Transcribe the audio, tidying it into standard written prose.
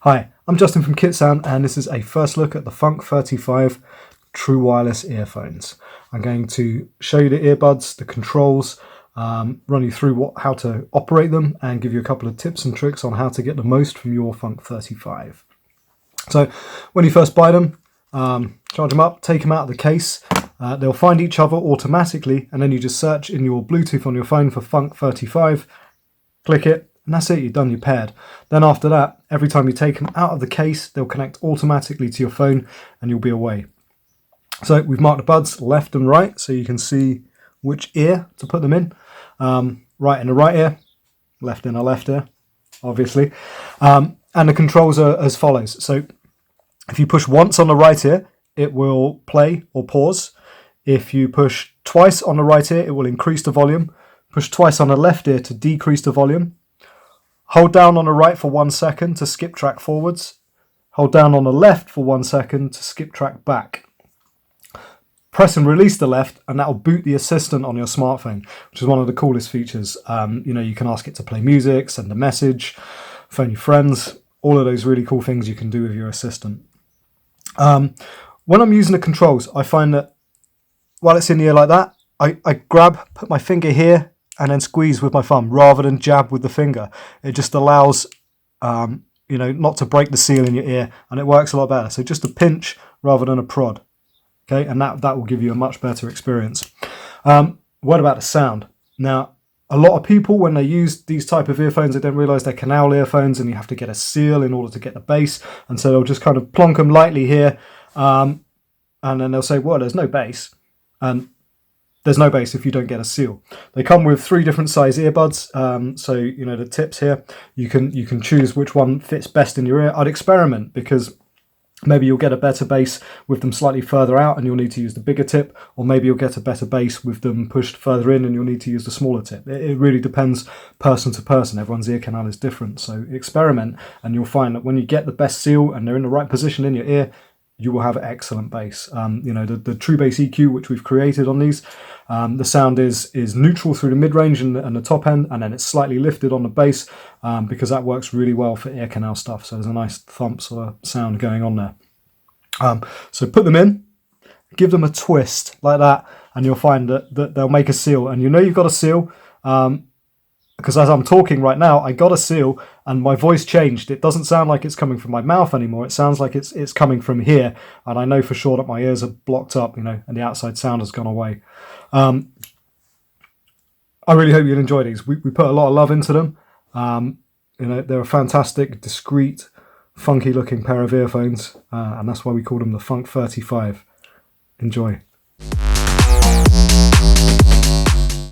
Hi, I'm Justin from Kitsound, and this is a first look at the Funk 35 true wireless earphones. I'm going to show you the earbuds, the controls, run you through how to operate them, and give you a couple of tips and tricks on how to get the most from your Funk 35. So when you first buy them, charge them up, take them out of the case. They'll find each other automatically, and then you just search in your Bluetooth on your phone for Funk 35, click it, and that's it, you're done, you're paired. Then after that, every time you take them out of the case, they'll connect automatically to your phone and you'll be away. So we've marked the buds left and right, so you can see which ear to put them in. Right in the right ear, left in the left ear, obviously. And the controls are as follows. So if you push once on the right ear, it will play or pause. If you push twice on the right ear, it will increase the volume. Push twice on the left ear to decrease the volume. Hold down on the right for 1 second to skip track forwards. Hold down on the left for 1 second to skip track back. Press and release the left, and that will boot the assistant on your smartphone, which is one of the coolest features. You can ask it to play music, send a message, phone your friends, all of those really cool things you can do with your assistant. When I'm using the controls, I find that while it's in the ear like that, I put my finger here, and then squeeze with my thumb rather than jab with the finger. It just allows, not to break the seal in your ear, and it works a lot better. So just a pinch rather than a prod. Okay, and that will give you a much better experience. What about the sound? Now, a lot of people, when they use these type of earphones, they don't realize they're canal earphones, and you have to get a seal in order to get the bass. And so they'll just kind of plonk them lightly here, and then they'll say, well, there's no bass. And there's no bass if you don't get a seal. They come with 3 different size earbuds, so the tips here, you can choose which one fits best in your ear. I'd experiment, because maybe you'll get a better bass with them slightly further out and you'll need to use the bigger tip, or maybe you'll get a better bass with them pushed further in and you'll need to use the smaller tip. It really depends person to person. Everyone's ear canal is different, so experiment, and you'll find that when you get the best seal and they're in the right position in your ear, you will have excellent bass. The True Bass EQ, which we've created on these, the sound is neutral through the mid-range and the top end, and then it's slightly lifted on the bass, because that works really well for ear canal stuff. So there's a nice thump sort of sound going on there. So put them in, give them a twist like that, and you'll find that they'll make a seal. And you've got a seal, because as I'm talking right now, I got a seal and my voice changed. It doesn't sound like it's coming from my mouth anymore. It sounds like it's coming from here. And I know for sure that my ears are blocked up, and the outside sound has gone away. I really hope you'll enjoy these. We put a lot of love into them. They're a fantastic, discreet, funky looking pair of earphones. And that's why we call them the Funk 35. Enjoy.